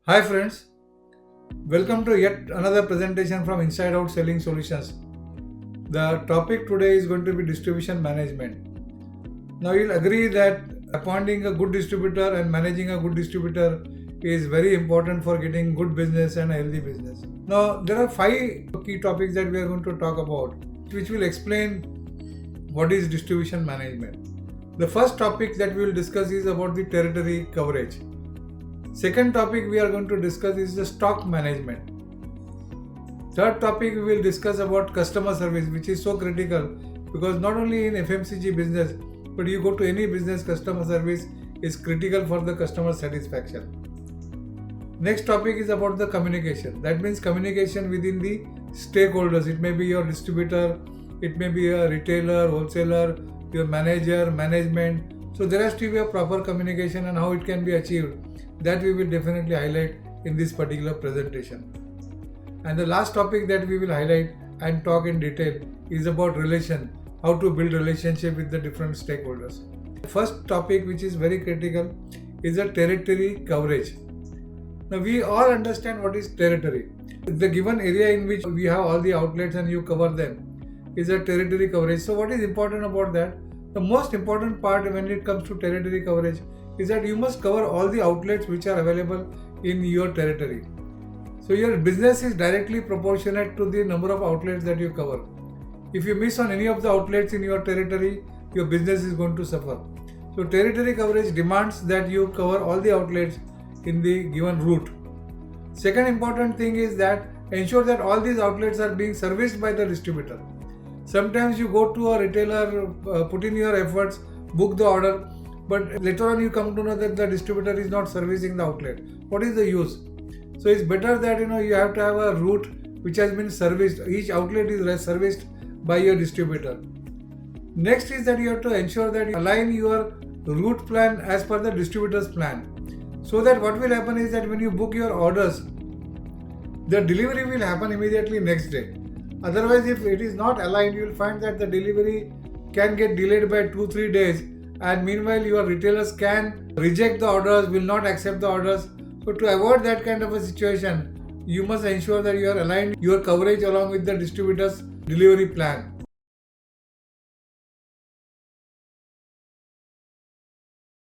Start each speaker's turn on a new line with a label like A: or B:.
A: Hi friends, welcome to yet another presentation from Inside Out Selling Solutions. The topic today is going to be distribution management. Now you'll agree that appointing a good distributor and managing a good distributor is very important for getting good business and a healthy business. Now there are 5 key topics that we are going to talk about which will explain what is distribution management. The first topic that we will discuss is about the territory coverage. Second topic we are going to discuss is the stock management. Third topic we will discuss about customer service, which is so critical because not only in FMCG business but you go to any business, customer service is critical for the customer satisfaction. Next topic is about the communication. That means communication within the stakeholders. It may be your distributor, it may be a retailer, wholesaler, your manager, management. So there has to be a proper communication and how it can be achieved. That we will definitely highlight in this particular presentation. And the last topic that we will highlight and talk in detail is about relation, how to build relationship with the different stakeholders. The first topic, which is very critical, is the territory coverage. Now we all understand what is territory. The given area in which we have all the outlets and you cover them is a territory coverage. So what is important about that? The most important part when it comes to territory coverage is that you must cover all the outlets which are available in your territory. So your business is directly proportionate to the number of outlets that you cover. If you miss on any of the outlets in your territory, your business is going to suffer. So territory coverage demands that you cover all the outlets in the given route. Second important thing is that ensure that all these outlets are being serviced by the distributor. Sometimes you go to a retailer, put in your efforts, book the order, but later on you come to know that the distributor is not servicing the outlet. What is the use? So it's better that you have to have a route which has been serviced. Each outlet is serviced by your distributor. Next is that you have to ensure that you align your route plan as per the distributor's plan. So that what will happen is that when you book your orders, the delivery will happen immediately next day. Otherwise, if it is not aligned, you will find that the delivery can get delayed by 2-3 days. And meanwhile, your retailers can reject the orders, will not accept the orders. So to avoid that kind of a situation, you must ensure that you are aligned your coverage along with the distributor's delivery plan.